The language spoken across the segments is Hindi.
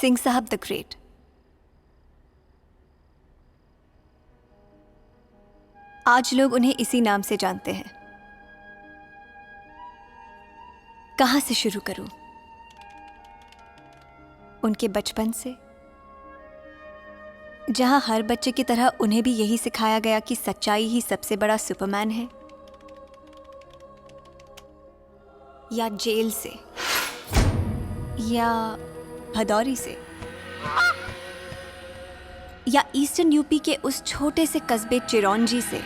सिंह साहब द ग्रेट। आज लोग उन्हें इसी नाम से जानते हैं। कहां से शुरू करूं? उनके बचपन से, जहां हर बच्चे की तरह उन्हें भी यही सिखाया गया कि सच्चाई ही सबसे बड़ा सुपरमैन है, या जेल से, या भदौरी से, या ईस्टर्न यूपी के उस छोटे से कस्बे चिरौंजी से,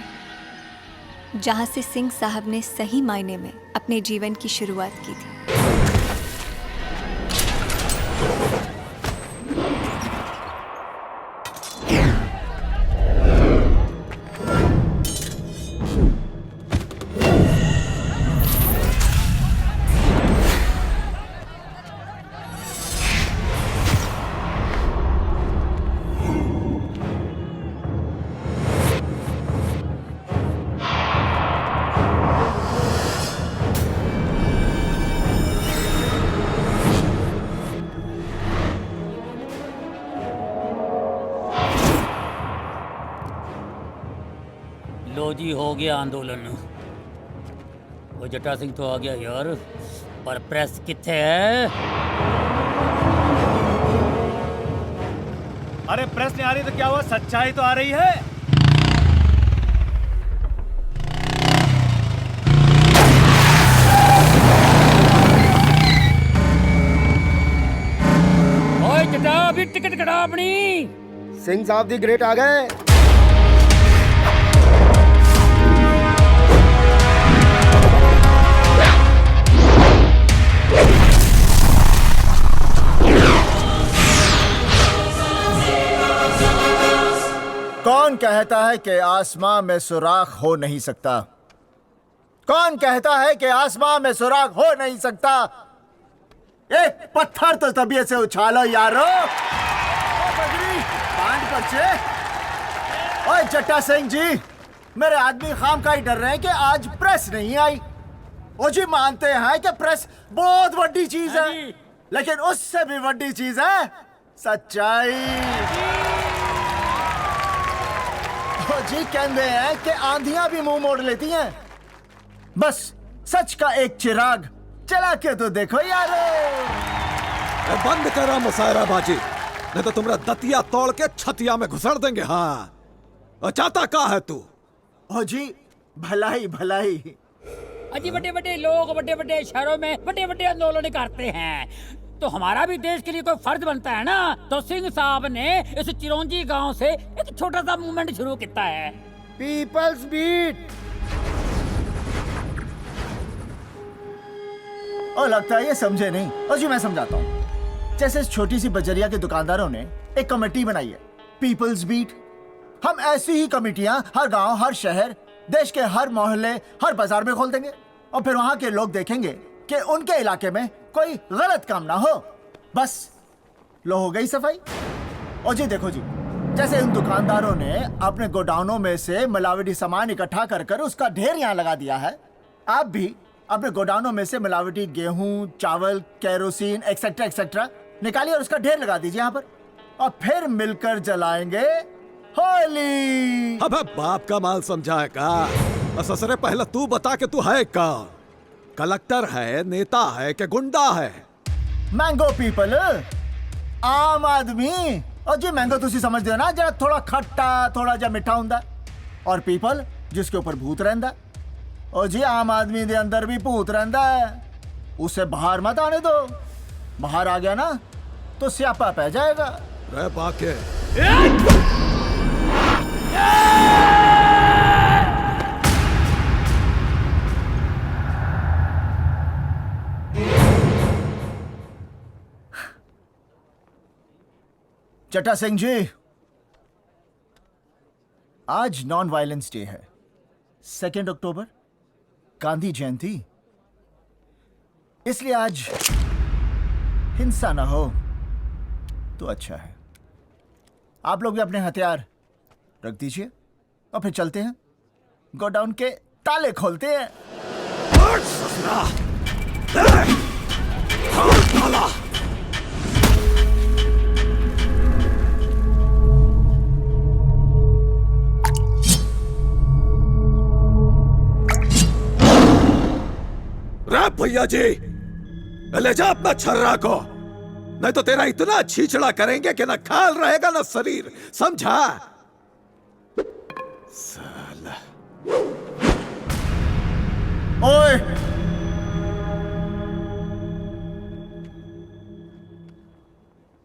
जहां से सिंह साहब ने सही मायने में अपने जीवन की शुरुआत की थी। लो जी, हो गया आंदोलन। वो जटा सिंह तो आ गया यार, पर प्रेस किथे है? अरे प्रेस नहीं आ रही तो क्या हुआ, सच्चाई तो आ रही है। ओए जटा, अभी टिकट कटा अपनी। सिंह साहब दी ग्रेट आ गए। कौन कहता है कि आसमां में सुराख हो नहीं सकता? कौन कहता है कि आसमां में सुराख हो नहीं सकता? एक पत्थर तो तबीयत से उछालो यारो। ओए जट्टा सिंह जी, मेरे आदमी खाम का ही डर रहे हैं कि आज प्रेस नहीं आई। ओ जी मानते हैं कि प्रेस बहुत बड़ी चीज है, लेकिन उससे भी बड़ी चीज है सच्चाई। ओ जी कहते हैं कि आंधियां भी मुंह मोड़ लेती हैं। बस सच का एक चिराग चला के तो देखो यारो। बंद करो मुसायराबाजी, नहीं तो तुम्हारा दतिया तोड़ के छतिया में घुसड़ देंगे। हाँ, और चाहता का है तू? ओ जी भलाई भलाई। अजी बड़े बड़े लोग बड़े बड़े शहरों में बड़े बड़े आंदोलन करते हैं, तो हमारा भी देश के लिए कोई फर्ज बनता है ना। तो सिंह साहब ने इस चिरौंजी गांव से एक छोटा सा मूवमेंट शुरू किया है, पीपल्स बीट। और लगता है ये समझे नहीं। और जी मैं समझाता हूँ। जैसे इस छोटी सी बजरिया के दुकानदारों ने एक कमेटी बनाई है, पीपल्स बीट। हम ऐसी ही कमेटियां हर गांव, हर शहर, देश के हर मोहल्ले, हर बाजार में खोल देंगे। और फिर वहां के लोग देखेंगे कि उनके इलाके में कोई गलत काम ना हो। बस लो हो गई सफाई। और जी देखो जी, जैसे इन दुकानदारों ने अपने गोडाउनों में से मिलावटी सामान इकट्ठा कर कर उसका ढेर यहाँ लगा दिया है, आप भी अपने गोडाउनों में से मिलावटी गेहूं, चावल, केरोसिन एक्सेट्रा एक्सेट्रा निकालिए और उसका ढेर लगा दीजिए यहाँ पर, और फिर मिलकर जलाएंगे होली। अबे बाप का माल समझाएगा। ससुरे पहले तू बता के तू है कौन? कलेक्टर है, नेता है कि गुंडा है? मैंगो पीपल, आम आदमी। और जी मैंगो तुसी समझ दो ना, जरा थोड़ा खट्टा थोड़ा जा मिठा हुंदा। और पीपल जिसके ऊपर भूत रहंदा। और जी आम आदमी दे अंदर भी भूत रहंदा है, उसे बाहर मत आने दो। बाहर आ गया ना तो स्यापा पै जाएगा। रे बाके जटा सिंह जी, आज नॉन वायलेंस डे है, 2 अक्टूबर, गांधी जयंती। इसलिए आज हिंसा ना हो तो अच्छा है। आप लोग भी अपने हथियार रख दीजिए और फिर चलते हैं, गोडाउन के ताले खोलते हैं। भैया जी, ले जा अपना छर्रा को, नहीं तो तेरा इतना छीछड़ा करेंगे कि ना खाल रहेगा ना शरीर, समझा? साला। ओए,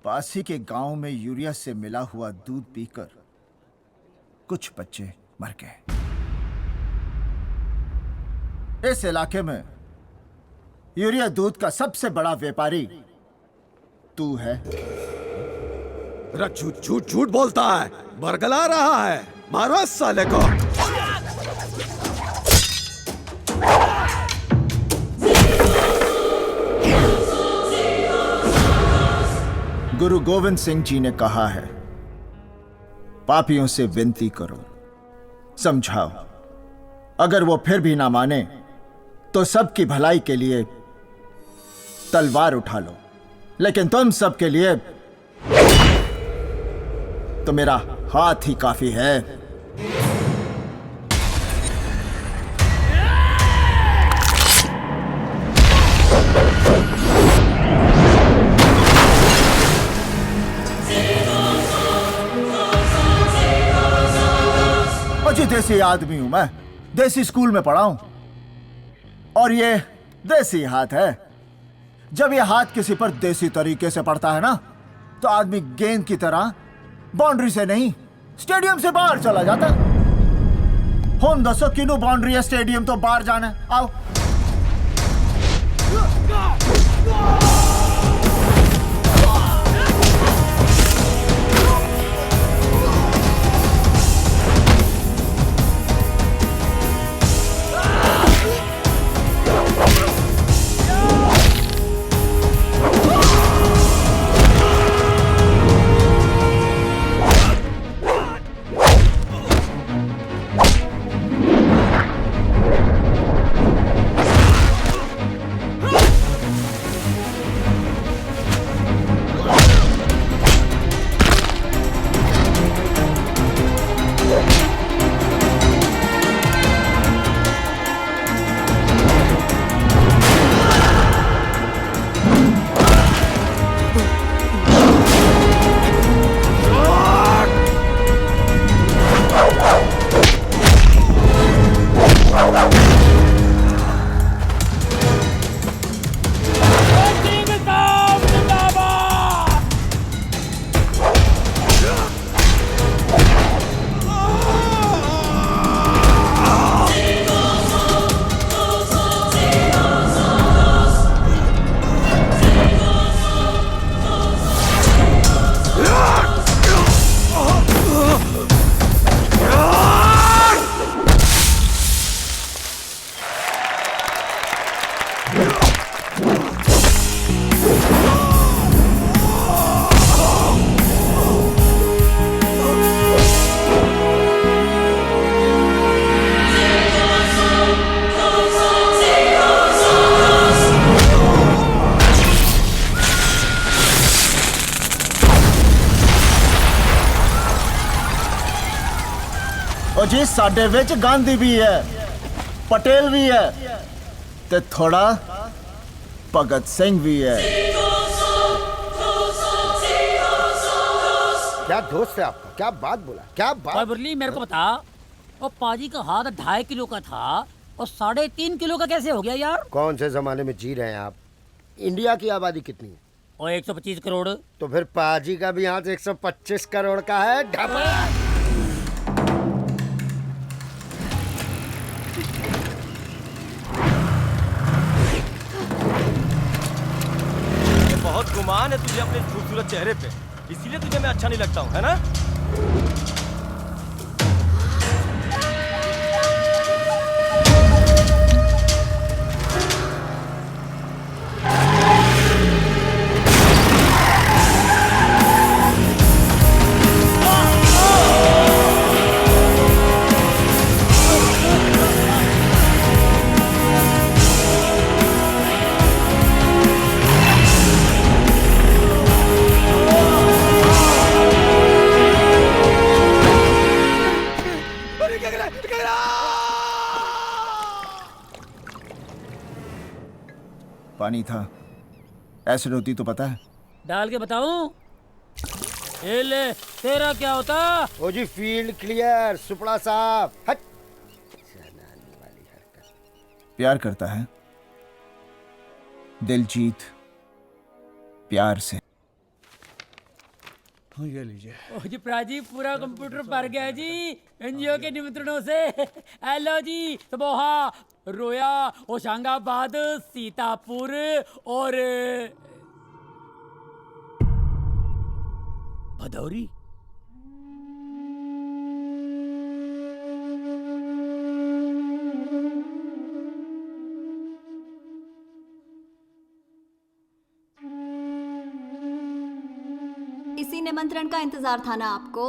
पासी के गांव में यूरिया से मिला हुआ दूध पीकर कुछ बच्चे मर गए। इस इलाके में यूरिया दूध का सबसे बड़ा व्यापारी तू है। मेरा झूठ झूठ झूठ बोलता है, बरगला रहा है, मारो इस साले को। गुरु गोविंद सिंह जी ने कहा है, पापियों से विनती करो, समझाओ, अगर वो फिर भी ना माने तो सबकी भलाई के लिए तलवार उठा लो, लेकिन तुम सबके लिए तो मेरा हाथ ही काफी है। मुझे देसी आदमी हूं मैं, देसी स्कूल में पढ़ा हूं, और ये देसी हाथ है। जब ये हाथ किसी पर देसी तरीके से पड़ता है ना, तो आदमी गेंद की तरह बाउंड्री से नहीं, स्टेडियम से बाहर चला जाता है। हुन दसो किनू बाउंड्री है, स्टेडियम तो बाहर जाना है। आओ। जी साडे विच गांधी भी है, पटेल भी है, ते थोड़ा भगत सिंह भी है। क्या दोस्त है आपका, क्या बात बोला, क्या बात। और मुरली मेरे को बता, वो पाजी का हाथ 2.5 किलो का था और 3.5 किलो का कैसे हो गया यार? कौन से जमाने में जी रहे हैं आप? इंडिया की आबादी कितनी है? और 125 करोड़। तो फिर पाजी का भी हाथ 125 करोड़ का है। बहुत गुमान है तुझे अपने खूबसूरत चेहरे पे, इसीलिए तुझे मैं अच्छा नहीं लगता हूँ, है ना? पानी था, एसिड होती तो पता है। डाल के बताऊं? ये ले, तेरा क्या होता? ओ जी फील्ड क्लियर, सुपड़ा साफ। हट। प्यार करता है, दिल जीत प्यार से। ये लीजिए। ओ जी प्राजी, पूरा कंप्यूटर भर गया जी एनजीओ के निमंत्रणों से। हेलो जी, सबोहा, रोया, होशंगाबाद, सीतापुर और भदौरी। इसी निमंत्रण का इंतजार था ना आपको?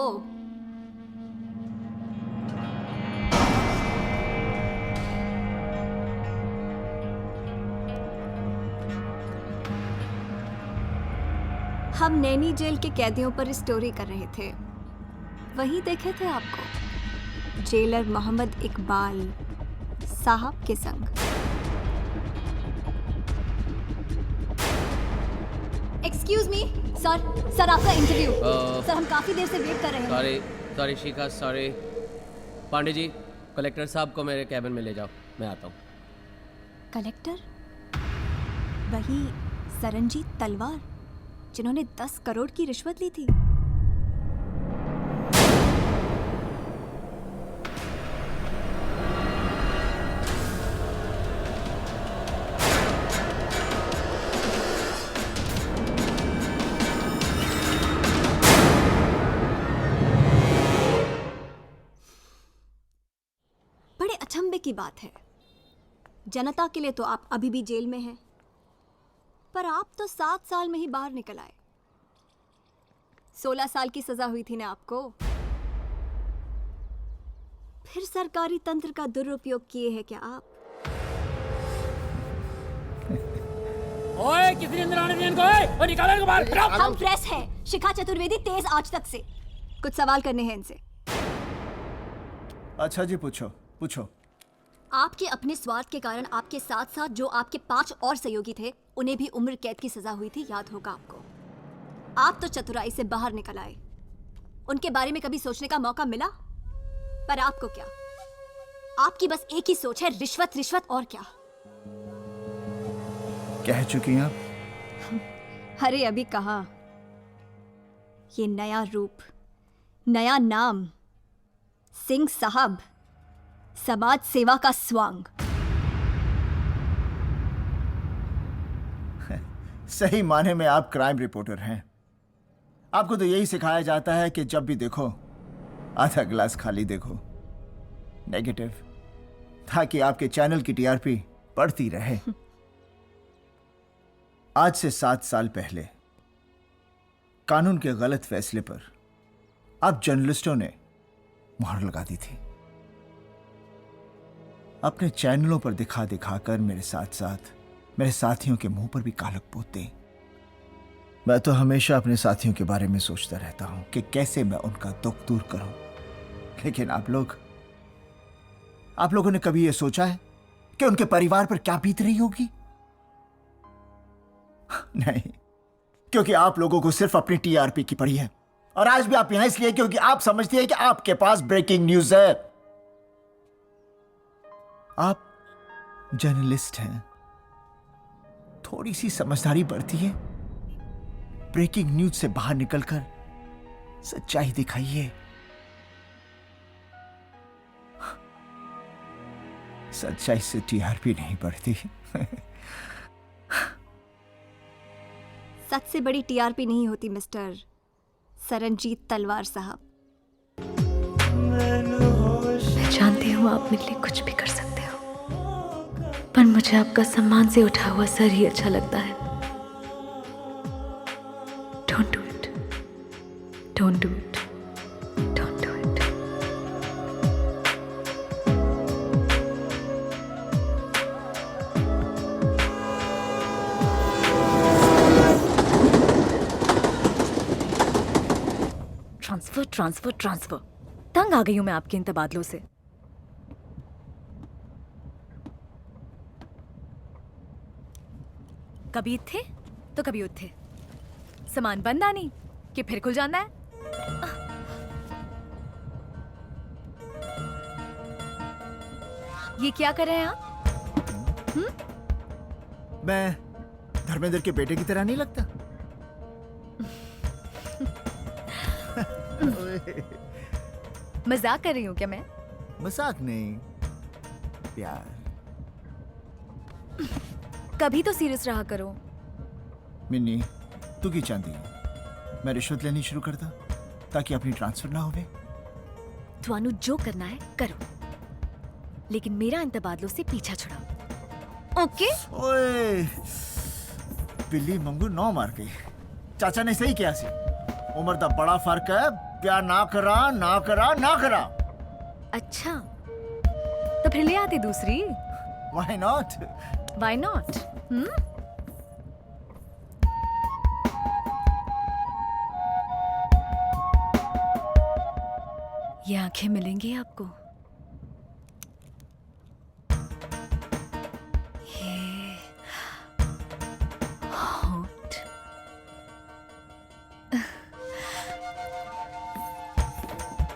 हम नैनी जेल के कैदियों पर स्टोरी कर रहे थे, वहीं देखे थे आपको जेलर मोहम्मद इकबाल साहब के संग। एक्सक्यूज मी सर, आपका इंटरव्यू। सर हम काफी देर से वेट कर रहे हैं। सॉरी शिखा, सॉरी। पांडे जी, कलेक्टर साहब को मेरे कैबिन में ले जाओ, मैं आता हूँ। कलेक्टर? वही सरनजीत तलवार जिन्होंने 10 करोड़ की रिश्वत ली थी। बड़े अचंभे की बात है, जनता के लिए तो आप अभी भी जेल में हैं, पर आप तो 7 साल में ही बाहर निकल आए। 16 साल की सजा हुई थी ना आपको? फिर सरकारी तंत्र का दुरुपयोग किए हैं क्या आप? ओए, किसी ने अंदर आने दिया इनको? ओए, निकालो इनको बाहर। हम प्रेस है, शिखा चतुर्वेदी, तेज आज तक से। कुछ सवाल करने हैं इनसे। अच्छा जी, पूछो पूछो। आपके अपने स्वार्थ के कारण आपके साथ साथ जो आपके 5 और सहयोगी थे, उन्हें भी उम्र कैद की सजा हुई थी, याद होगा आपको। आप तो चतुराई से बाहर निकल आए, उनके बारे में कभी सोचने का मौका मिला? पर आपको क्या, आपकी बस एक ही सोच है, रिश्वत रिश्वत, और क्या। कह चुकी हैं आप। अरे अभी कहा। ये नया रूप, नया नाम, सिंह साहब, समाज सेवा का स्वांग। सही माने में आप क्राइम रिपोर्टर हैं। आपको तो यही सिखाया जाता है कि जब भी देखो आधा गिलास खाली देखो, नेगेटिव, ताकि आपके चैनल की टीआरपी बढ़ती रहे। आज से 7 साल पहले कानून के गलत फैसले पर आप जर्नलिस्टों ने मुहर लगा दी थी। अपने चैनलों पर दिखा दिखाकर मेरे साथ साथ मेरे साथियों के मुंह पर भी कालक पोते। मैं तो हमेशा अपने साथियों के बारे में सोचता रहता हूं कि कैसे मैं उनका दुख दूर करूं, लेकिन आप लोगों ने कभी यह सोचा है कि उनके परिवार पर क्या बीत रही होगी? नहीं, क्योंकि आप लोगों को सिर्फ अपनी टीआरपी की पड़ी है, और आज भी आप यहां इसलिए क्योंकि आप समझते हैं कि आपके पास ब्रेकिंग न्यूज है। आप जर्नलिस्ट हैं, थोड़ी सी समझदारी बढ़ती है, ब्रेकिंग न्यूज से बाहर निकलकर सच्चाई दिखाइए। सच्चाई से टीआरपी नहीं बढ़ती। सच से बड़ी टीआरपी नहीं होती मिस्टर सरनजीत तलवार साहब। मैं जानती हूँ आप मेरे लिए कुछ भी कर सकते हो, पर मुझे आपका सम्मान से उठा हुआ सर ही अच्छा लगता है। Don't do it. Don't do it. Don't do it. Transfer. तंग आ गई हूं मैं आपके इन तबादलों से। कभी थे तो कभी उठ थे। सामान बंद आनी कि फिर खुल जाना है। ये क्या कर रहे हैं आप? मैं धर्मेंद्र के बेटे की तरह नहीं लगता? मजाक कर रही हूँ क्या मैं? मजाक नहीं, प्यार। कभी तो सीरियस रहा करो। मिन्नी, तू की चाहती है मैं रिश्वत लेनी शुरू करता ताकि अपनी ट्रांसफर ना होवे? तुहानू जो करना है करो, लेकिन मेरा इन तबादलों से पीछा छुड़ाओ। ओके? ओए, बिल्ली मंगू 9 मार गई। चाचा ने सही किया सी। उम्र दा बड़ा फर्क है। प्यार ना करा, ना करा, ना करा। अच्छा, तो फिर ले आते दूसरी। Why not? Why not? ये आंखें मिलेंगी आपको। ये होंठ।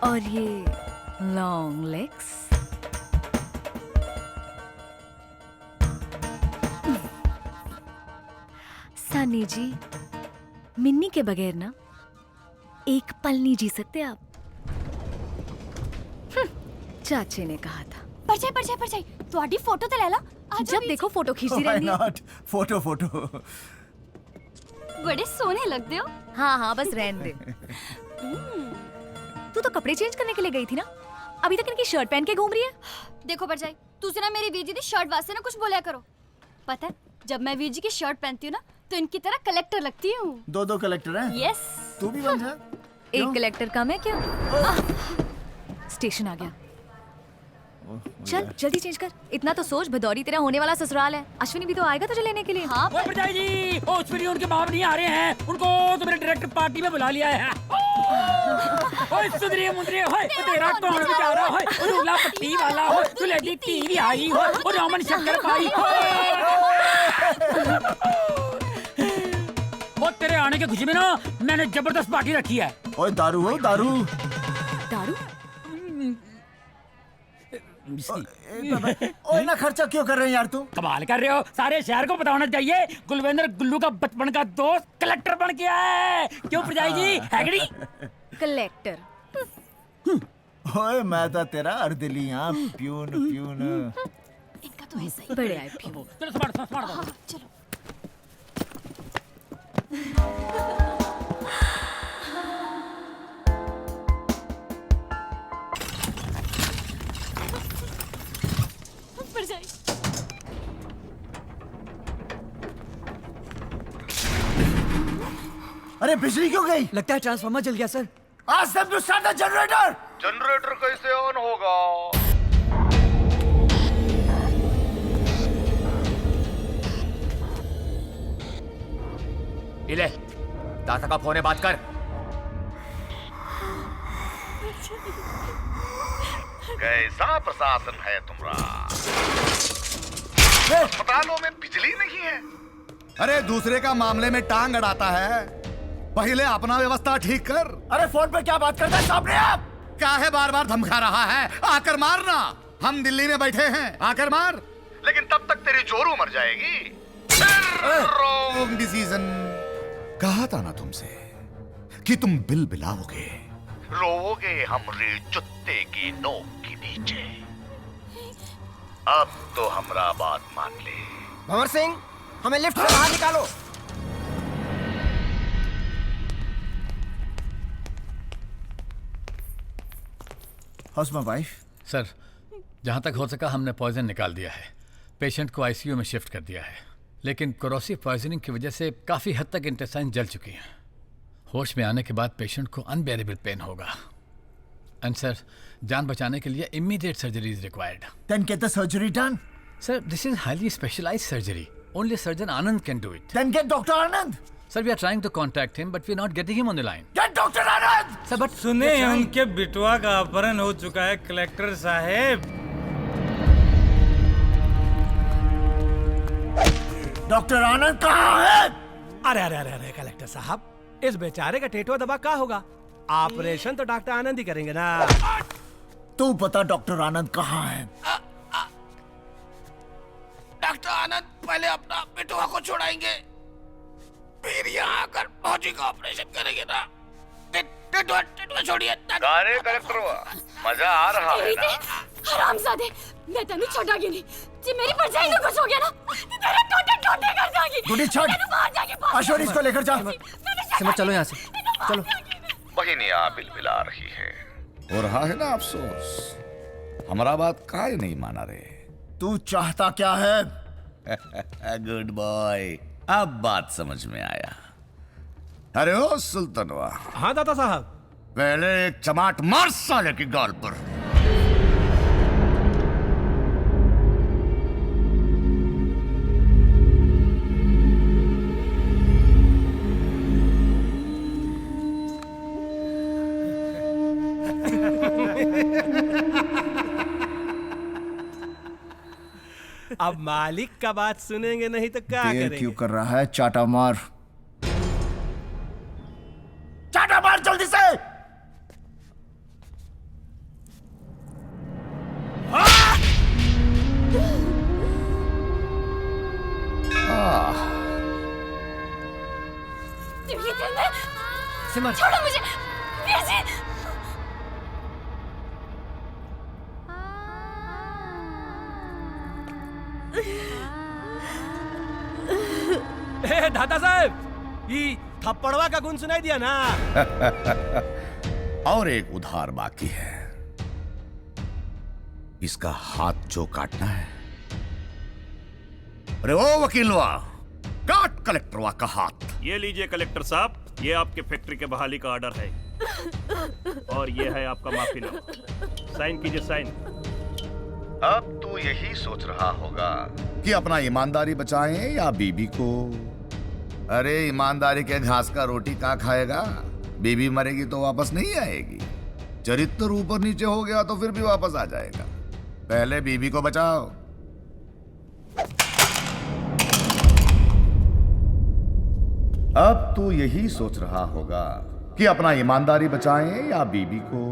और ये लॉन्ग लेग्स। सानी जी, मिन्नी के बगैर ना एक पल नहीं जी सकते आप। चाचे ने कहा था। परछाई ਤੁਹਾਡੀ फोटो तो ले ला। जब देखो फोटो खींचती Why रहती है। not? Photo photo. बड़े सोने लगते हो। हाँ बस रहने दे। तू तो कपड़े चेंज करने के लिए गई थी ना, अभी तक इनकी शर्ट पहन के घूम रही है। देखो परछाई, तुझे ना मेरी वीर जी की शर्ट वास्ते ना कुछ बोला करो। पता है, जब मैं वीर जी की शर्ट पहनती हूँ ना तो इनकी तरह कलेक्टर लगती हूँ। 2 कलेक्टर हैं? यस। तू भी बन जा। एक कलेक्टर कम है क्या? स्टेशन आ गया। चल जल्दी चेंज कर। इतना तो सोच, भदौरी तेरा होने वाला ससुराल है। अश्विनी भी तो आएगा तुझे लेने के लिए। हाँ ओए भरजाई जी, ओ अश्विनी उनके बाप नहीं आ रहे हैं, उनको तो मेरे डायरेक्टर पार्टी में बुला लिया है। ओए सुधरिए मुंदरिए, होए तेरा कौन बेचारा, होए ओ दूल्हा पट्टी वाला, हो तू लगी टीवी आई हो, ओ रोमन शंकर पाई हो। ओ तेरे आने के खुशी में ना मैंने जबरदस्त पार्टी रखी है। ओए दारू हो, दारू। दारू? ओए ना खर्चा क्यों कर रहे हैं यार तू? कमाल कर रहे हो, सारे शहर को पता होना चाहिए गुलवेंद्र गुल्लू का बचपन का दोस्त कलेक्टर बन गया है। क्यों भरजाई जी, है कि नहीं? कलेक्टर। ओए मैं तो तेरा अर्दिली हां, प्यून। इनका तो ऐसा ही। बड़े आए भी। चलो स्मार्ट हाँ, चलो। परछाई। अरे बिजली क्यों गई? लगता है ट्रांसफार्मर जल गया सर। आज सब to start the generator. Generator कैसे ऑन होगा? इले, दादा का फोन है, बात कर। कैसा प्रशासन है तुम्हारा? अस्पतालों में बिजली नहीं है। अरे दूसरे का मामले में टांग अड़ाता है, पहले अपना व्यवस्था ठीक कर। अरे फोन पे क्या बात करता है सामने आप? काहे बार बार धमका रहा है? आकर मारना। हम दिल्ली में बैठे हैं, आकर मार। लेकिन तब तक तेरी जोरू मर जाएगी। Wrong decision. कहा था ना तुमसे कि तुम बिल बिलाओगे, रोओगे हमरे जुत्ते की नोक के नीचे। अब तो हमरा बात मान ले। भंवर सिंह, हमें लिफ्ट से बाहर निकालो। House my wife? सर, जहाँ तक हो सका हमने पॉइजन निकाल दिया है। पेशेंट को आईसीयू में शिफ्ट कर दिया है, लेकिन कोरोसिव पॉइजनिंग की वजह से काफ़ी हद तक इंटेस्टाइन जल चुकी हैं। होश में आने के बाद पेशेंट को अनबेरेबल पेन होगा। एंड सर, जान बचाने के लिए immediate surgery is required. Then get the surgery done. Sir, this is highly specialized surgery. Only surgeon Anand can do it. Then get Dr. Anand. Sir, we are trying to contact him, but we are not getting him on the line. Get Dr. Anand. Sir, but सुने उनके बिटवा का अपहरण हो चुका है कलेक्टर साहेब। डॉक्टर आनंद कहाँ है? अरे अरे अरे अरे कलेक्टर साहब, इस बेचारे का टेटुआ दबा क्या होगा? ऑपरेशन तो डॉक्टर आनंद ही करेंगे ना। तू बता डॉक्टर आनंद कहाँ है? डॉक्टर आनंद पहले अपना बेटुआ को छोड़ाएंगे, फिर यहाँ आकर फौजी का ऑपरेशन करेंगे ना। टेटुआ छोड़िए। गाने कलेक्टर मजा आ रहा है ना? हरामजादे, मैं तन्नू छोड़ागी नहीं। जी मेरी परछाई को कुछ हो गया ना, तेरे टोटे टोटे कर जाएगी। गुडी छोड़। अश्विनी इसको लेकर जा। सिमर चलो यहाँ से, चलो। बहिनिया बिलबिला रही है। हो रहा है ना अफसोस, हमारा बात काहे नहीं माना रे। तू चाहता क्या है? गुड बॉय, अब बात समझ में आया। अरे ओ सुल्तानवा। हाँ दादा साहब। पहले एक चमाट मार साले की गाल पर। अब मालिक का बात सुनेंगे नहीं तो क्या देर करेंगे? क्यों कर रहा है? चाटा मार, चाटा मार जल्दी से। सिमर छोड़ो मुझे, प्लीज। दादा साहब, ये थप्पड़वा का गुण सुनाई दिया ना। और एक उधार बाकी है, इसका हाथ जो काटना है। अरे ओ वकीलवा, काट कलेक्टरवा का हाथ। ये लीजिए कलेक्टर साहब, ये आपके फैक्ट्री के बहाली का ऑर्डर है और ये है आपका माफीनामा। साइन कीजिए, साइन। अब तू यही सोच रहा होगा कि अपना ईमानदारी बचाएं या बीबी को। अरे ईमानदारी के घास का रोटी का खाएगा? बीबी मरेगी तो वापस नहीं आएगी। चरित्र ऊपर नीचे हो गया तो फिर भी वापस आ जाएगा। पहले बीबी को बचाओ। अब तू यही सोच रहा होगा कि अपना ईमानदारी बचाएं या बीबी को।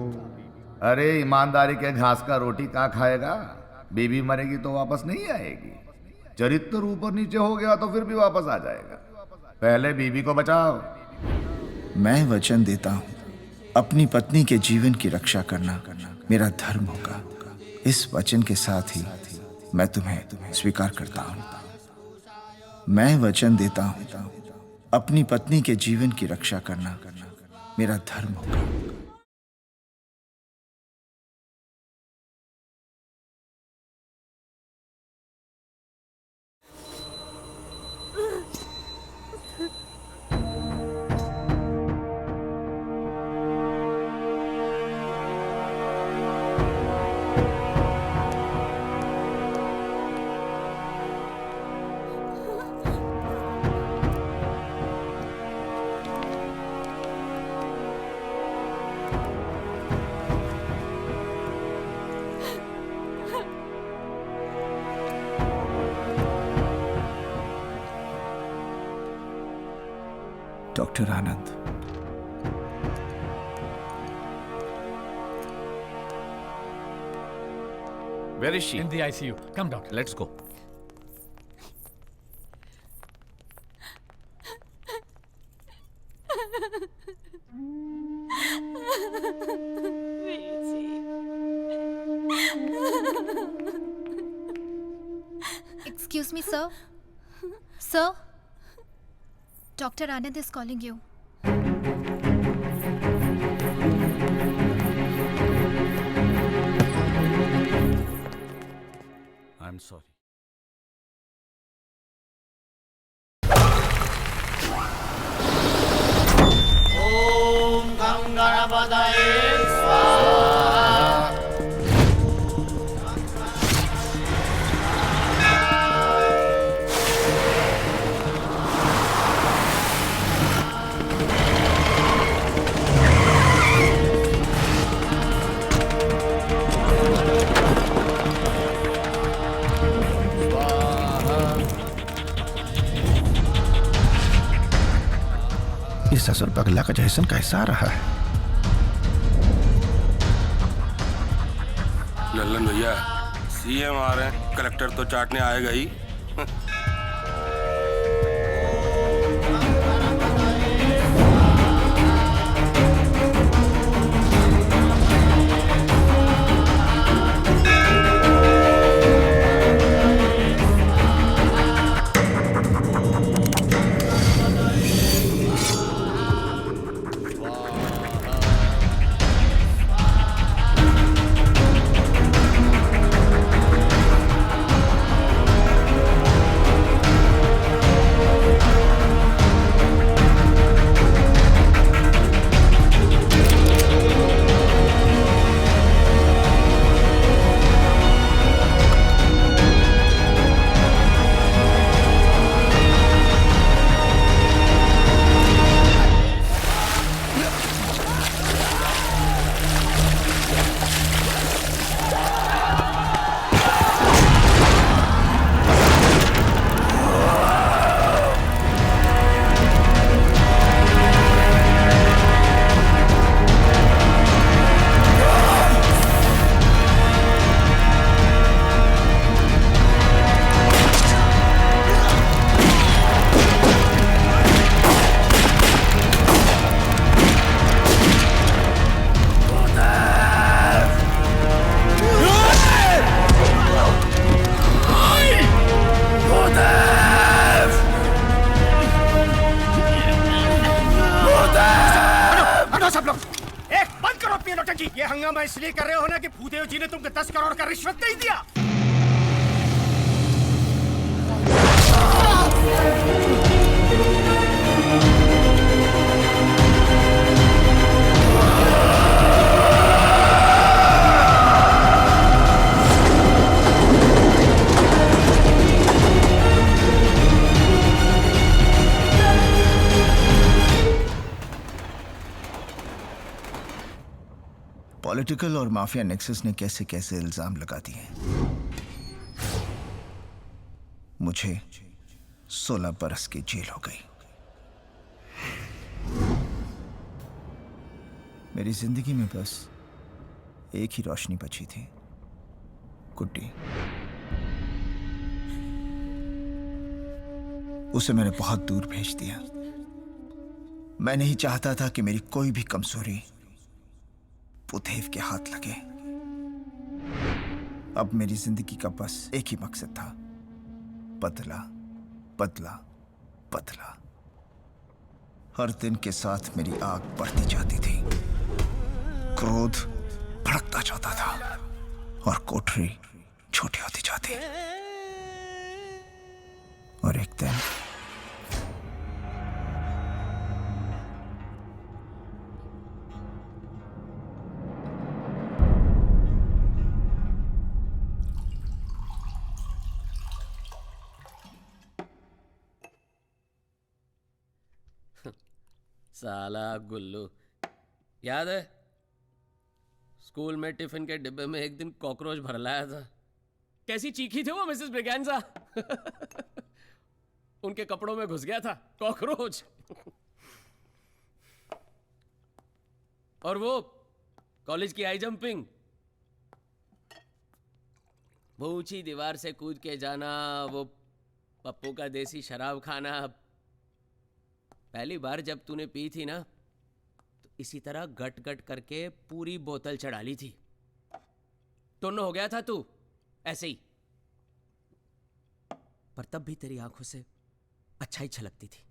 अरे ईमानदारी के घास का रोटी का खाएगा? बीबी मरेगी तो वापस नहीं आएगी। चरित्र ऊपर नीचे हो गया तो फिर भी वापस आ जाएगा। पहले बीबी को बचाओ। मैं वचन देता हूँ, अपनी पत्नी के जीवन की रक्षा करना मेरा धर्म होगा। इस वचन के साथ ही मैं तुम्हें स्वीकार करता हूँ। मैं वचन देता हूँ, अपनी पत्नी के जीवन की रक्षा करना मेरा धर्म होगा। Doctor Anand, Where is she? In the ICU. Come, doctor. Let's go. Excuse me, sir. Sir, Dr. Anand is calling you. I'm sorry. ओम गंगणपतये स्वाहा। इस ससुर पगला का जैसन कैसा रहा है? लल्लन भैया, सीएम आ रहे हैं, कलेक्टर तो चाटने आएगा ही। ये हंगामा इसलिए कर रहे हो ना कि भूदेव जी ने तुमको 10 करोड़ का रिश्वत नहीं दिया। पॉलिटिकल और माफिया नेक्सस ने कैसे कैसे इल्जाम लगा दिए। मुझे 16 बरस की जेल हो गई। मेरी जिंदगी में बस एक ही रोशनी बची थी, गुड्डी। उसे मैंने बहुत दूर भेज दिया। मैं नहीं चाहता था कि मेरी कोई भी कमजोरी बुधेव के हाथ लगे। अब मेरी जिंदगी का बस एक ही मकसद था, बदला बदला बदला। हर दिन के साथ मेरी आग बढ़ती जाती थी, क्रोध भड़कता जाता था और कोठरी छोटी होती जाती। और एक दिन साला गुल्लू, याद है स्कूल में टिफिन के डिब्बे में एक दिन कॉकरोच भर लाया था। कैसी चीखी थी वो मिसेस ब्रिगेंजा। उनके कपड़ों में घुस गया था कॉकरोच। और वो कॉलेज की हाई जंपिंग, वो ऊंची दीवार से कूद के जाना, वो पप्पू का देसी शराब खाना। पहली बार जब तूने पी थी ना, तो इसी तरह गट गट करके पूरी बोतल चढ़ा ली थी। टुन्न हो गया था तू ऐसे ही, पर तब भी तेरी आंखों से अच्छाई छलकती थी।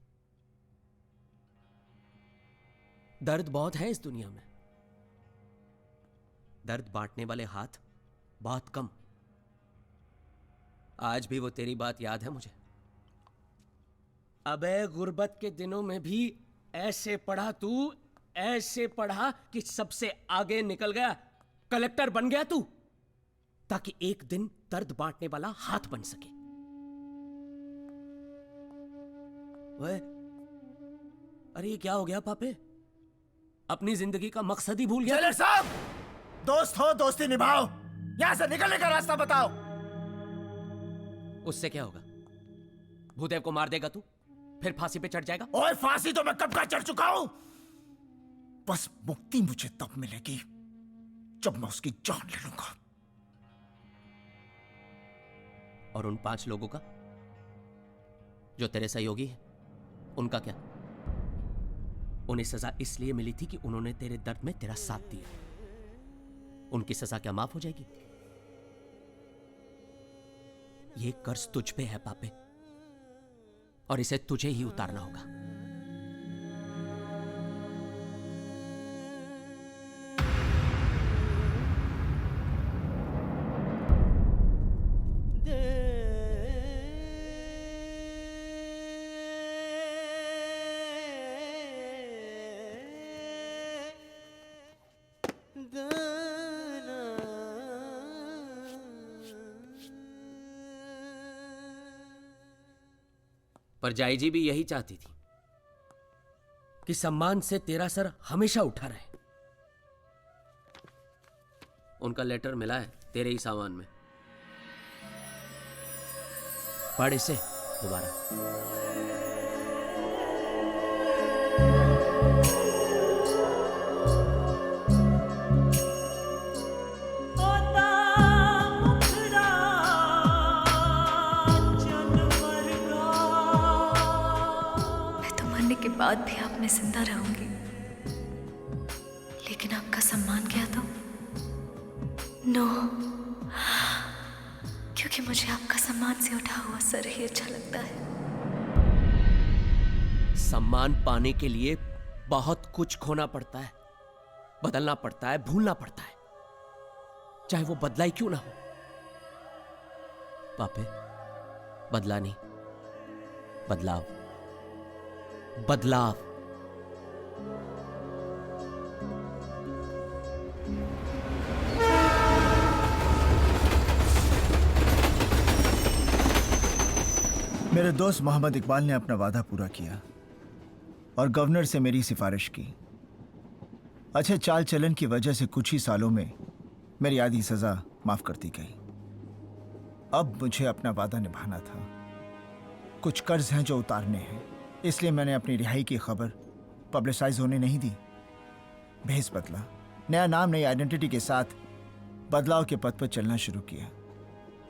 दर्द बहुत है इस दुनिया में, दर्द बांटने वाले हाथ बहुत कम। आज भी वो तेरी बात याद है मुझे। अबे गुर्बत के दिनों में भी ऐसे पढ़ा तू, ऐसे पढ़ा कि सबसे आगे निकल गया, कलेक्टर बन गया तू, ताकि एक दिन दर्द बांटने वाला हाथ बन सके। वे, अरे ये क्या हो गया पापे? अपनी जिंदगी का मकसद ही भूल गया? जेलर साहब, दोस्त हो दोस्ती निभाओ, यहां से निकलने का रास्ता बताओ। उससे क्या होगा? भूदेव को मार देगा तू, फिर फांसी पे चढ़ जाएगा। ओए फांसी तो मैं कब का चढ़ चुका हूं। बस मुक्ति मुझे तब मिलेगी जब मैं उसकी जान ले लूंगा। और उन 5 लोगों का जो तेरे सहयोगी है, उनका क्या? उन्हें सजा इसलिए मिली थी कि उन्होंने तेरे दर्द में तेरा साथ दिया। उनकी सजा क्या माफ हो जाएगी? ये कर्ज तुझ पे है पापे, और इसे तुझे ही उतारना होगा। पर जाई जी भी यही चाहती थी कि सम्मान से तेरा सर हमेशा उठा रहे। उनका लेटर मिला है तेरे ही सामान में, पढ़ इसे दोबारा। के बाद भी आप में जिंदा रहूंगी, लेकिन आपका सम्मान क्या तो नो, क्योंकि मुझे आपका सम्मान से उठा हुआ सर ही अच्छा लगता है। सम्मान पाने के लिए बहुत कुछ खोना पड़ता है, बदलना पड़ता है, भूलना पड़ता है, चाहे वो बदला ही क्यों ना हो। पापे, बदला नहीं, बदलाव, बदलाव। मेरे दोस्त मोहम्मद इकबाल ने अपना वादा पूरा किया और गवर्नर से मेरी सिफारिश की। अच्छे चाल चलन की वजह से कुछ ही सालों में मेरी आधी सजा माफ कर दी गई। अब मुझे अपना वादा निभाना था। कुछ कर्ज हैं जो उतारने हैं, इसलिए मैंने अपनी रिहाई की खबर पब्लिसाइज होने नहीं दी। भेस बदला, नया नाम, नई आइडेंटिटी के साथ बदलाव के पथ पर चलना शुरू किया,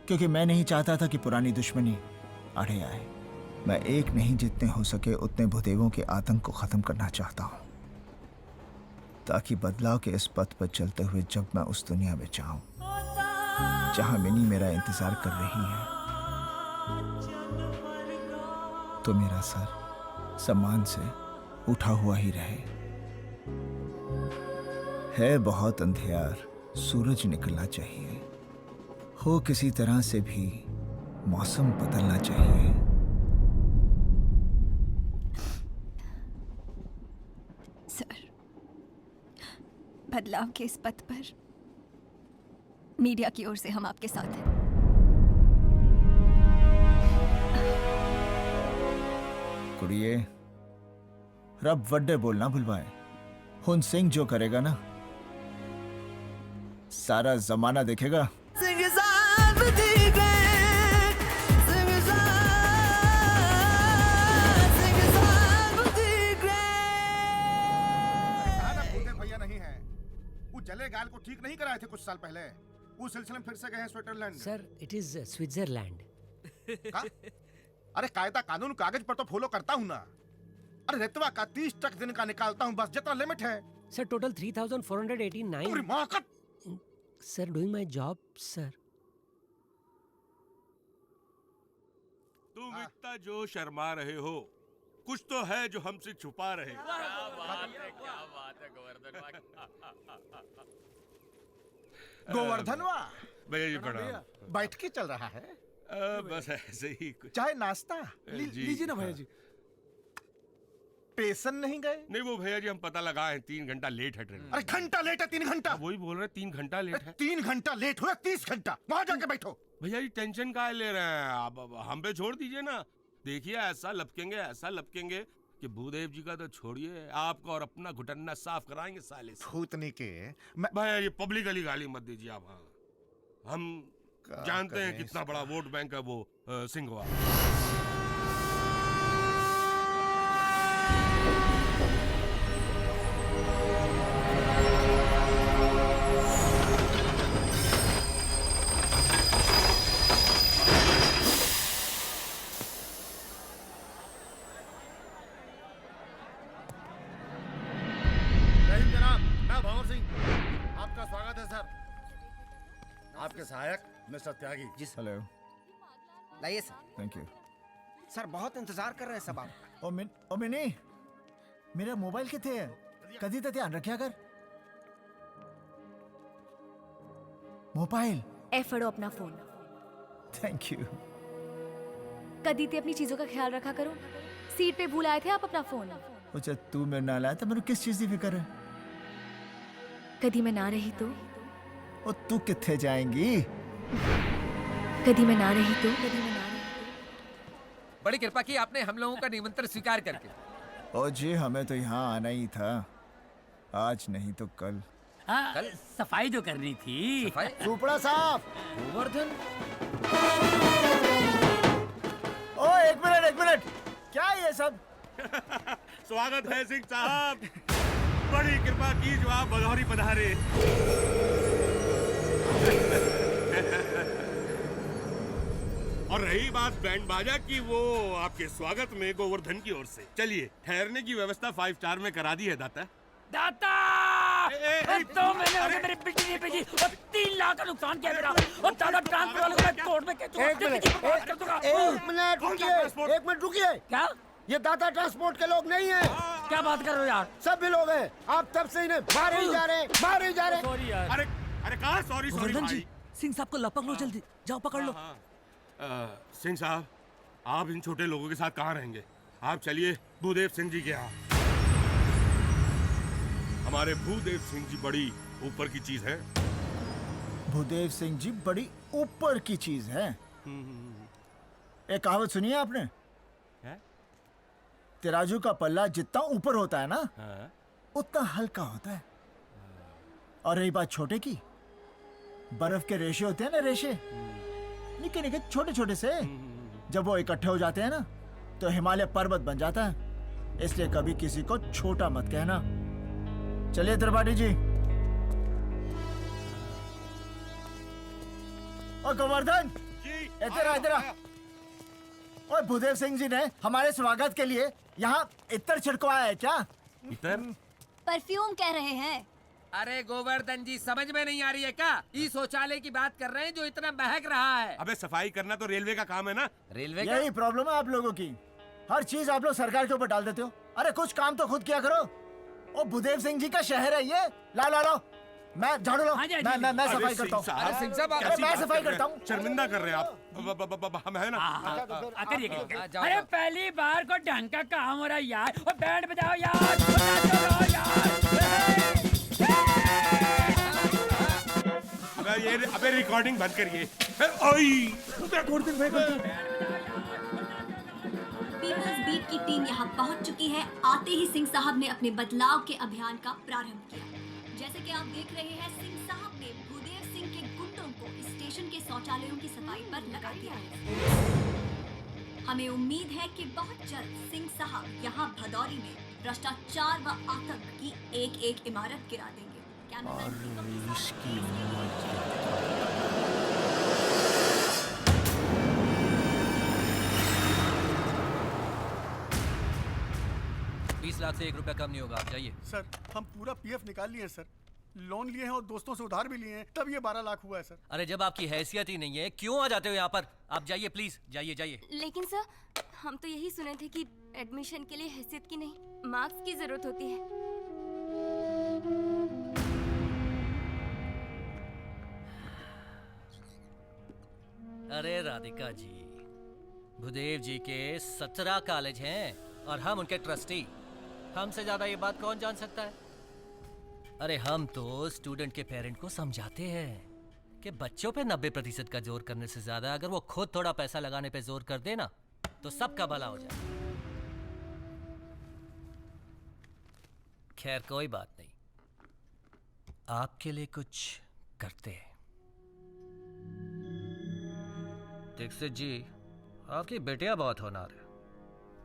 क्योंकि मैं नहीं चाहता था कि पुरानी दुश्मनी आड़े आए। मैं एक नहीं, जितने हो सके उतने भूदेवों के आतंक को खत्म करना चाहता हूं, ताकि बदलाव के इस पथ पर चलते हुए जब मैं उस दुनिया में जाऊं जहां मिनी मेरा इंतजार कर रही है, तो मेरा सर सम्मान से उठा हुआ ही रहे। है बहुत अंधियार, सूरज निकलना चाहिए, हो किसी तरह से भी मौसम बदलना चाहिए। सर, बदलाव के इस पथ पर मीडिया की ओर से हम आपके साथ हैं। कुड़िए, रब वड्डे बोलना भुलवाए। हुन सिंह जो करेगा ना, सारा जमाना देखेगा। भैया नहीं है, वो जले गाल को ठीक नहीं कराए थे कुछ साल पहले, वो सिलसिले में फिर से गए हैं Switzerland. Sir, it is Switzerland. अरे कायदा कानून कागज पर तो फॉलो करता हूँ ना। अरे रेतवा का 30 टक दिन का निकालता हूँ, बस जितना लिमिट है। Sir, total 3489। Sir, doing my job sir. तुम इतना जो शर्मा रहे हो, कुछ तो है जो हमसे छुपा रहे। क्या बात है गोवर्धनवा भैया जी प्रणाम। बैठ के चल रहा है? बस ऐसे ही कुछ। चाहे नाश्ता लीजिए ना भैया जी। स्टेशन नहीं गए? नहीं, वो भैया जी हम पता लगाए 3 घंटा लेट है ट्रेन। अरे घंटा लेट है, 3 घंटा। वही बोल रहे 3 घंटा लेट है। 3 घंटा लेट हुआ, 30 घंटा वहां जाके बैठो। भैया जी टेंशन काहे ले रहे हैं आप, हम पे छोड़ दीजिए ना। देखिए ऐसा लपकेंगे कि भूदेव जी का तो छोड़िए, आपका और अपना घुटन्ना साफ कराएंगे साले से। भूतनी के भैया ये पब्लिकली गाली मत दीजिए आप। हाँ, हम जानते हैं कितना बड़ा वोट बैंक है वो सिंघवा। हिंद जनाब, मैं भंवर सिंह, आपका स्वागत है सर। आपके सहायक मिस्टर त्यागी। जी सर। हेलो। लाइए सर। Thank you. सर बहुत इंतजार कर रहे हैं सब आप। ओ मिनी, मेरा मोबाइल किथे है? कदी तो ध्यान रखिया कर। मोबाइल ए फड़ो अपना फोन। Thank you. कदी ते अपनी चीजों का ख्याल रखा करो। सीट पे भूल आए थे आप अपना फोन। अच्छा तू मेरे नाल आया तो मेरे किस चीज की फिक्र है? कदी मैं ना रही तो? ओ तू किथे जाएंगी? कदी मैं ना रही तो? बड़ी कृपा की आपने हम लोगों का निमंत्रण स्वीकार करके। ओ जी हमें तो यहाँ आना ही था, आज नहीं तो कल। कल सफाई तो करनी थी। सुपड़ा साहब। गोवर्धन। ओ एक मिनट, क्या ये सब? स्वागत है सिंह साहब, बड़ी कृपा की जो आप बधौरी पधारे। और रही बात बैंड बाजा की, वो आपके स्वागत में गोवर्धन की ओर से। चलिए ठहरने की व्यवस्था 5 स्टार में करा दी है दाता। दाता! तो मैंने उसे मेरी बिल्डिंग नहीं भेजी और 3 लाख का नुकसान किया मेरा, और दादा ट्रांसफर वालों को मैं कोर्ट में केस एक मिनट रुकिए। क्या? ये दाता ट्रांसपोर्ट के लोग नहीं हैं। क्या बात कर रहे हो यार? सब भी लोग हैं। आप तब से इन्हें मारे ही जा रहे। सॉरी यार। अरे कहाँ सॉरी भाई। सिंह साहब को लपक लो जल्दी, जाओ पकड़ लो। सिंह साहब, आप इन छोटे लोगों के साथ कहाँ रहेंगे? आप चलिए भूदेव सिंह जी के यहाँ। हमारे भूदेव सिंह जी बड़ी ऊपर की चीज है। भूदेव सिंह जी बड़ी ऊपर की चीज है। एक कहावत सुनी है आपने? तराजू का पल्ला जितना ऊपर होता है ना, उतना हल्का होता है। और रही बात छोटे की, बर्फ के रेशे होते हैं ना, रेशे निके निके छोटे छोटे से, जब वो इकट्ठे हो जाते हैं ना तो हिमालय पर्वत बन जाता है। इसलिए कभी किसी को छोटा मत कहना। चलिए त्रिपाठी जी। और गोवर्धन इधर। और भूदेव सिंह जी ने हमारे स्वागत के लिए यहाँ इत्र छिड़कवाया है क्या? इत्र? परफ्यूम कह रहे हैं। अरे गोवर्धन जी, समझ में नहीं आ रही है क्या? इस शौचालय की बात कर रहे हैं जो इतना बहक रहा है। अबे सफाई करना तो रेलवे का काम है ना। रेलवे का? यही प्रॉब्लम है आप लोगों की, हर चीज आप लोग सरकार के ऊपर डाल देते हो। अरे कुछ काम तो खुद किया करो। ओ भूदेव सिंह जी का शहर है ये। ला मैं झाड़ू लो। मैं सफाई करता हूँ। अरे सिंह साहब, मैं सफाई करता हूँ। शर्मिंदा कर रहे हैं आप। हम है ना। अरे पहली बार को ढंग का काम हो रहा है यार। और बैंड बजाओ यार, अबे रिकॉर्डिंग बंद करिए। पीपल्स बीट की टीम यहाँ पहुँच चुकी है। आते ही सिंह साहब ने अपने बदलाव के अभियान का प्रारंभ किया। जैसे कि आप देख रहे हैं, सिंह साहब ने भूदेव सिंह के गुंडों को स्टेशन के शौचालयों की सफाई पर लगा दिया है। हमें उम्मीद है कि बहुत जल्द सिंह साहब यहाँ भदौरी में भ्रष्टाचार व आतंक की एक इमारत गिरा देंगे। इसकी 20 लाख से 1 रुपया कम नहीं होगा, आप जाइए। सर हम पूरा पीएफ निकाल लिए हैं सर, लोन लिए हैं और दोस्तों से उधार भी लिए हैं, तब ये 12 लाख हुआ है सर। अरे जब आपकी हैसियत ही नहीं है, क्यों आ जाते हो यहाँ पर? आप जाइए प्लीज, जाइए। लेकिन सर, हम तो यही सुने थे कि एडमिशन के लिए हैसियत की नहीं, मार्क्स की जरूरत होती है। अरे राधिका जी, भूदेव जी के 17 कॉलेज हैं और हम उनके ट्रस्टी। हमसे ज्यादा ये बात कौन जान सकता है? अरे हम तो स्टूडेंट के पेरेंट को समझाते हैं कि बच्चों पे 90% का जोर करने से ज्यादा अगर वो खुद थोड़ा पैसा लगाने पे जोर कर देना तो सबका भला हो जाए। खैर कोई बात नहीं, आपके लिए कुछ करते हैं। दीक्षित जी, आपकी बेटियां बहुत होनहार है,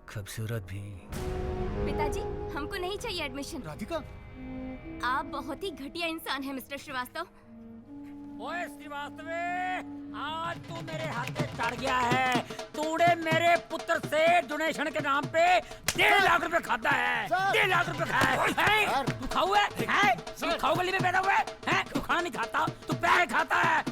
खूबसूरत भी। पिताजी, हमको नहीं चाहिए एडमिशन। राधिका, आप बहुत ही घटिया इंसान हैं मिस्टर श्रीवास्तव। ओए श्रीवास्तव, आज तू मेरे हाथ पे चढ़ गया है। तूने मेरे पुत्र से डोनेशन के नाम पे 1.5 लाख रुपए खाता है। 1.5 लाख रुपए खाया है। तू खाऊ है? खाओ गली में बैठा हुआ है? तू खाना नहीं खाता, तू पैर खाता है।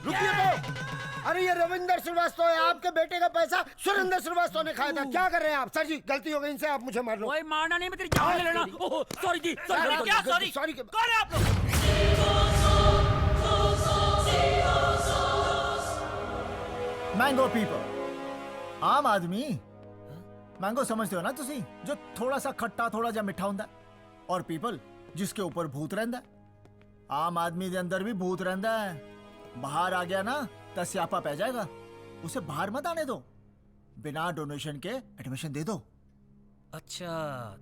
रुकिए तो। अरे ये रविंदर श्रीवास्तव है, आपके बेटे का पैसा सुरेंद्र श्रीवास्तव ने खाया था। क्या कर रहे हैं आप? सर जी गलती हो गई, इनसे आप मुझे मार लो। कोई मारना नहीं, मैं तेरी जान ले लेना। ओह सॉरी जी, सॉरी। क्या सॉरी? सॉरी कौन है आप लोग? मैंगो पीपल, आम आदमी। मैंगो समझते हो ना तुसी, जो थोड़ा सा खट्टा थोड़ा जा मिठा हुंदा, और पीपल जिसके ऊपर भूत रहंदा। आम आदमी दे अंदर भी भूत रहंदा है। बाहर आ गया ना तो स्यापा पै जाएगा। उसे बाहर मत आने दो, बिना डोनेशन के एडमिशन दे दो। अच्छा,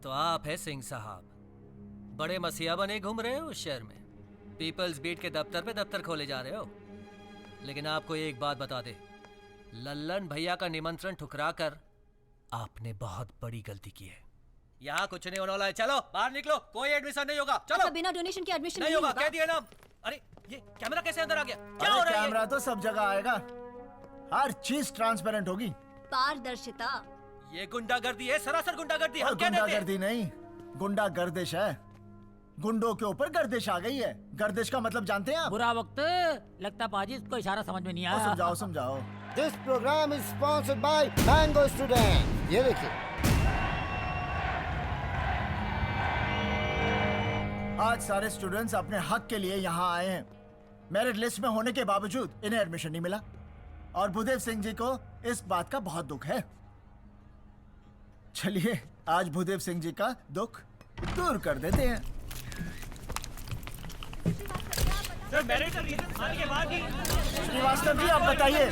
तो आप है सिंह साहब, बड़े मसीहा बने घूम रहे हो उस शहर में, पीपल्स बीट के दफ्तर पे दफ्तर खोले जा रहे हो। लेकिन आपको एक बात बता दे, लल्लन भैया का निमंत्रण ठुकरा कर आपने बहुत बड़ी गलती की है। यहाँ कुछ नहीं होने वाला है, चलो बाहर निकलो, कोई एडमिशन नहीं होगा। चलो। अच्छा, बिना डोनेशन के एडमिशन नहीं होगा, कह दिया ना। अरे ये कैमरा कैसे अंदर आ गया? क्या हो रहा है? कैमरा तो सब जगह आएगा, हर चीज ट्रांसपेरेंट होगी। पारदर्शिता। ये गुंडागर्दी है, सरासर गुंडागर्दी। और गुंडागर्दी नहीं, गुंडा गर्दिश है। गुंडों के ऊपर गर्दिश आ गई है। गर्दिश का मतलब जानते हैं आप? बुरा वक्त लगता पाजी, इसको इशारा समझ में नहीं आया। समझाओ समझाओ। This program is sponsored by Mango Student. ये देखिए, आज सारे स्टूडेंट्स अपने हक के लिए यहाँ आए हैं। मेरिट लिस्ट में होने के बावजूद इन्हें एडमिशन नहीं मिला, और भूदेव सिंह जी को इस बात का बहुत दुख है। चलिए आज भूदेव सिंह जी का दुख दूर कर देते हैं। श्रीवास्तव जी आप बताइए,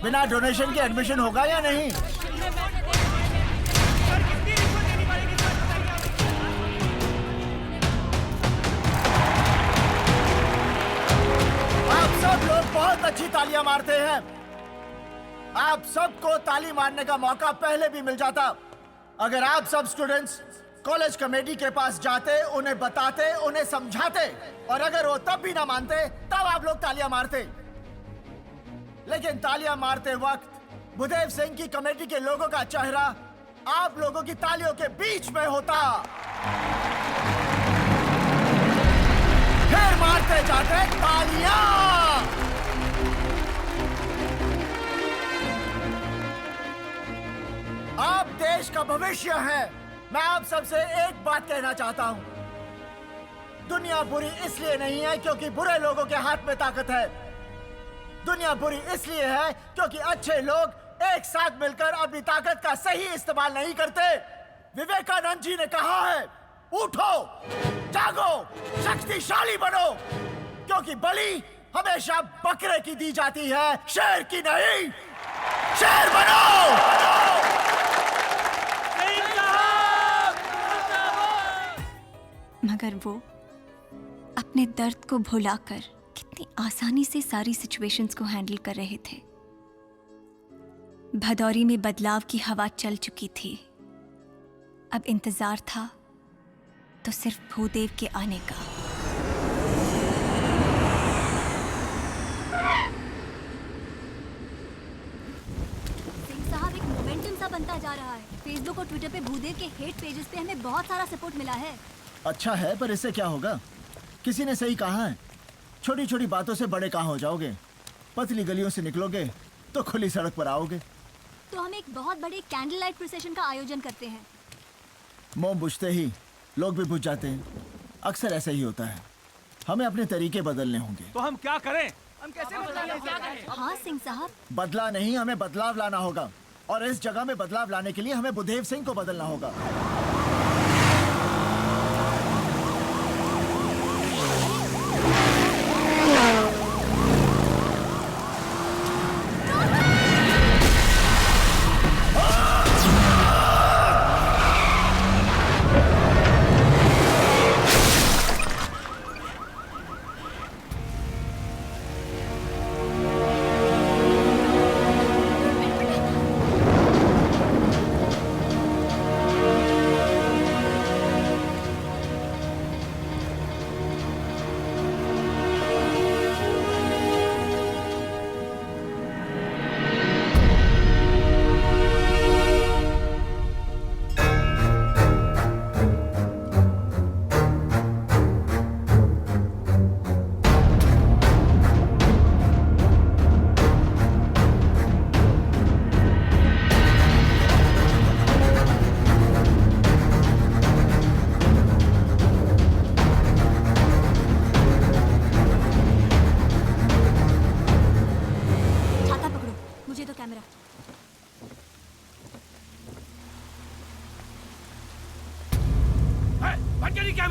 बिना डोनेशन के एडमिशन होगा या नहीं? आप सब लोग बहुत अच्छी तालियां मारते हैं। आप सबको ताली मारने का मौका पहले भी मिल जाता अगर आप सब स्टूडेंट्स कॉलेज कमेटी के पास जाते, उन्हें बताते, उन्हें समझाते, और अगर वो तब भी ना मानते तब आप लोग तालियां मारते। लेकिन तालियां मारते वक्त भूदेव सिंह की कमेटी के लोगों का चेहरा आप लोगों की तालियों के बीच में होता। फिर मारते जाते तालियां। आप देश का भविष्य है। मैं आप सबसे एक बात कहना चाहता हूं, दुनिया बुरी इसलिए नहीं है क्योंकि बुरे लोगों के हाथ में ताकत है। दुनिया बुरी इसलिए है क्योंकि अच्छे लोग एक साथ मिलकर अपनी ताकत का सही इस्तेमाल नहीं करते। विवेकानंद जी ने कहा है, उठो, जागो, शक्तिशाली बनो, क्योंकि बलि हमेशा बकरे की दी जाती है, शेर की नहीं। शेर बनो। मगर वो अपने दर्द को भुलाकर कितनी आसानी से सारी सिचुएशंस को हैंडल कर रहे थे। भदौरी में बदलाव की हवा चल चुकी थी। अब इंतजार था तो सिर्फ भूदेव के आने का। सिंह साहब, एक मोमेंटम सा बनता जा रहा है। फेसबुक और ट्विटर पे भूदेव के हेट पेजेस पे हमें बहुत सारा सपोर्ट मिला है। अच्छा है, पर इससे क्या होगा? किसी ने सही कहा है, छोटी छोटी बातों से बड़े कहाँ हो जाओगे। पतली गलियों से निकलोगे तो खुली सड़क पर आओगे। तो हम एक बहुत बड़े कैंडल लाइट प्रोसेशन का आयोजन करते हैं। मोम बुझते ही लोग भी बुझ जाते हैं। अक्सर ऐसा ही होता है। हमें अपने तरीके बदलने होंगे। तो हम क्या करें? हम कैसे बदलें? हाँ सिंह साहब, बदला नहीं, हमें बदलाव लाना होगा। और इस जगह में बदलाव लाने के लिए हमें भूदेव सिंह को बदलना होगा।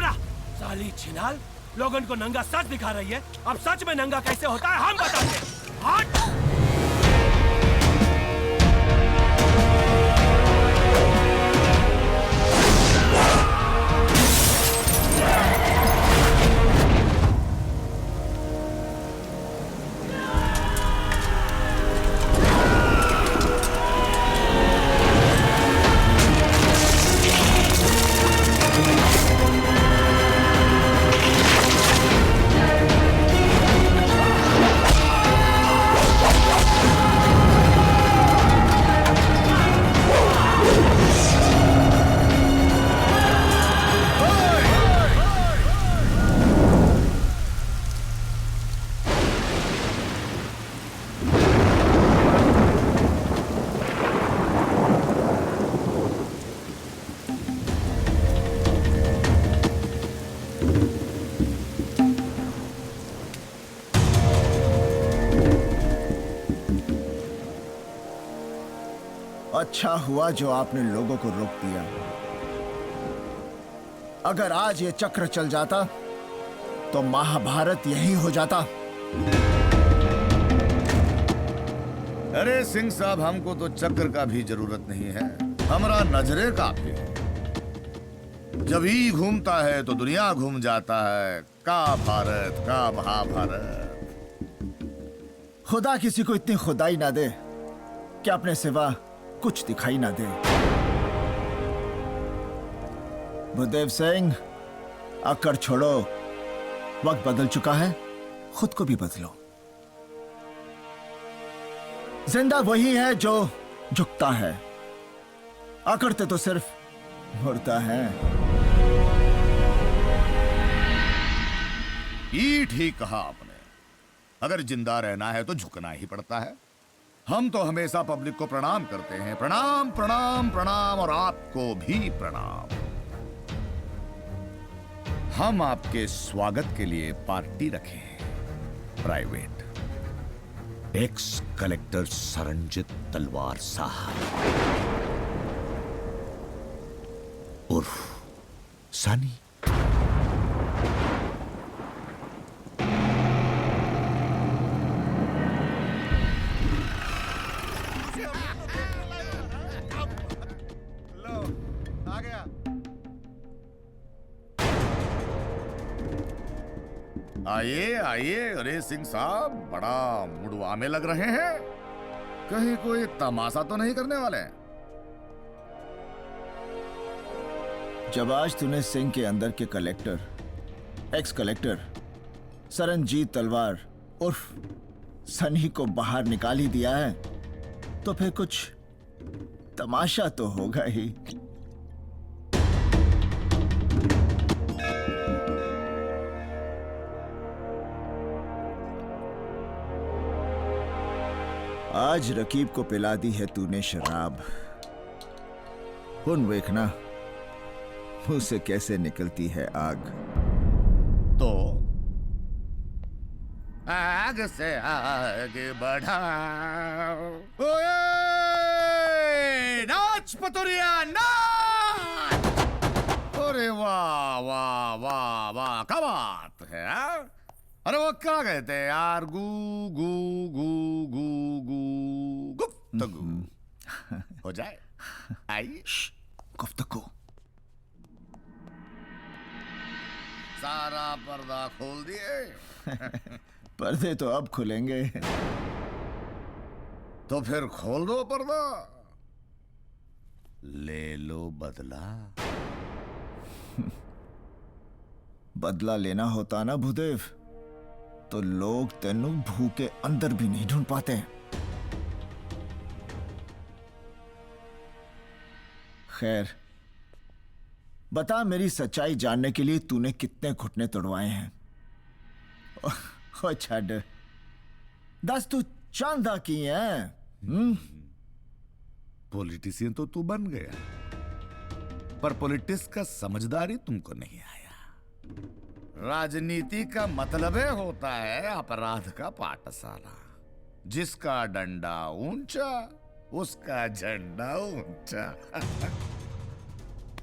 कैमरा। साली छिनाल लोगन को नंगा सच दिखा रही है। अब सच में नंगा कैसे होता है हम बताते हैं। हट! अच्छा हुआ जो आपने लोगों को रोक दिया। अगर आज ये चक्र चल जाता तो महाभारत यही हो जाता। अरे सिंह साहब, हमको तो चक्र का भी जरूरत नहीं है, हमारा नजरे काफी है। जब ही घूमता है तो दुनिया घूम जाता है। का भारत का महाभारत। खुदा किसी को इतनी खुदाई ना दे कि अपने सिवा कुछ दिखाई ना दे। भूदेव सिंह, अक्कड़ छोड़ो, वक्त बदल चुका है, खुद को भी बदलो। जिंदा वही है जो झुकता है, अकड़ते तो सिर्फ मुर्दा है। ये ठीक कहा आपने। अगर जिंदा रहना है तो झुकना ही पड़ता है। हम तो हमेशा पब्लिक को प्रणाम करते हैं। प्रणाम प्रणाम प्रणाम, और आपको भी प्रणाम। हम आपके स्वागत के लिए पार्टी रखे हैं। प्राइवेट। एक्स कलेक्टर सरनजीत तलवार साहब उर्फ सनी। आइए आइए। अरे सिंह साहब, बड़ा मुड़वा में लग रहे हैं। कहीं कोई तमाशा तो नहीं करने वाले हैं? जब आज तूने सिंह के अंदर के कलेक्टर, एक्स कलेक्टर सरनजीत तलवार उर्फ सनी को बाहर निकाल ही दिया है, तो फिर कुछ तमाशा तो होगा ही। आज रकीब को पिला दी है तूने शराब। हुन देखना मुंह से कैसे निकलती है आग। तो आग से आगे बढ़ाओ। ओए नाच पतुरिया नाच। अरे वाह वाह वाह वाह, क्या बात है। अरे वो क्या कहते हैं यार, गू गू गू गू गू गुफ्तगू हो जाए। आइए गुफ्तगू। सारा पर्दा खोल दिए। पर्दे तो अब खुलेंगे। तो फिर खोल दो पर्दा, ले लो बदला। बदला लेना होता ना भूदेव, तो लोग तेनू भूखे अंदर भी नहीं ढूंढ पाते। खैर, बता मेरी सच्चाई जानने के लिए तूने कितने घुटने तोड़वाए हैं। ओ छड़, दस तू चांदा की है। पॉलिटिशियन तो तू बन गया, पर पॉलिटिक्स का समझदारी तुमको नहीं आया। राजनीति का मतलब होता है अपराध का पाठशाला। जिसका डंडा ऊंचा उसका झंडा ऊंचा।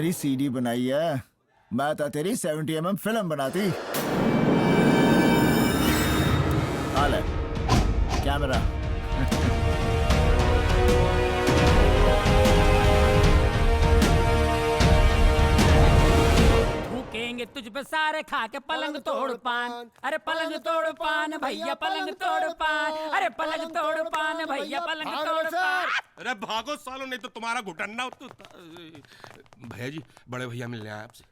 मेरी सीडी बनाई है, मैं तो तेरी 70mm फिल्म बनाती। हाल है कैमरा। थूकेंगे तुझ पे सारे खा के पलंग तोड़ पान, अरे पलंग तोड़ पान भैया पलंग तोड़ पान, अरे पलंग तोड़ पान भैया पलंग तोड़ पान। अरे भागो सालो, नहीं तो तुम्हारा घुटन्ना भैया जी, बड़े भैया मिलने आए आपसे।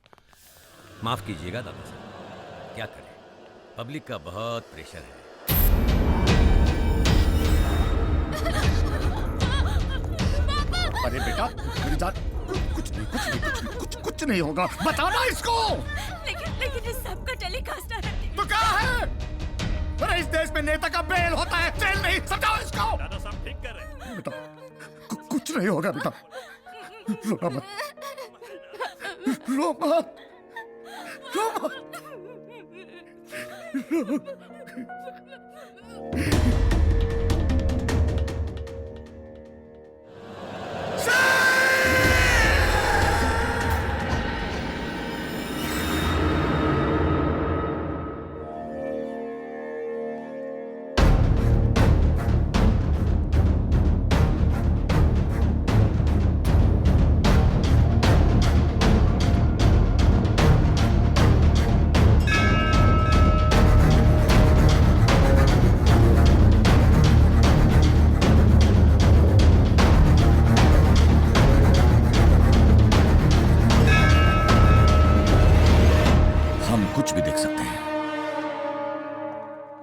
माफ कीजिएगा दादा साहब, क्या करें, पब्लिक का बहुत प्रेशर है। अरे बेटा मेरी जान, कुछ नहीं होगा, बताना इसको। लेकिन इस सब का टेलीकास्ट आ रहा है। तो क्या है? अरे इस देश में नेता का बेल होता है, जेल नहीं, समझाओ इसको। दादा साहब ठीक कर रहे हैं। बेटा कुछ नहीं होगा बेटा, रो मत, रो मत, रो मत।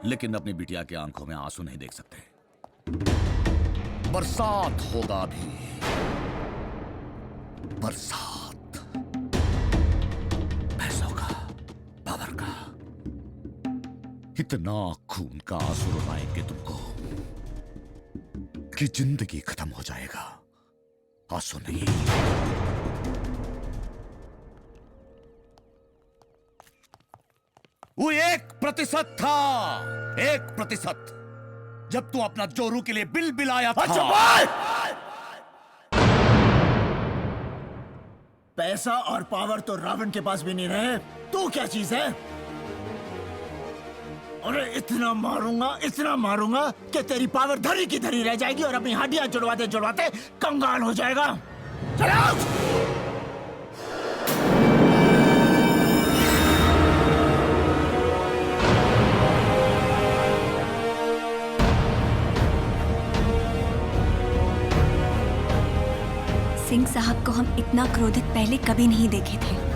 लेकिन अपनी बिटिया की आंखों में आंसू नहीं देख सकते। बरसात होगा भी, बरसात, पैसों का, पावर का। इतना खून का आंसू रुलाएंगे तुमको कि जिंदगी खत्म हो जाएगा, आंसू नहीं। वो 1% था, 1%, जब तू अपना जोरू के लिए बिल बिलाया था। पैसा और पावर तो रावण के पास भी नहीं रहे, तू क्या चीज है? अरे इतना मारूंगा कि तेरी पावर धरी की धरी रह जाएगी और अपनी हड्डियां जुड़वाते जुड़वाते कंगाल हो जाएगा। चलो! सिंह साहब को हम इतना क्रोधित पहले कभी नहीं देखे थे।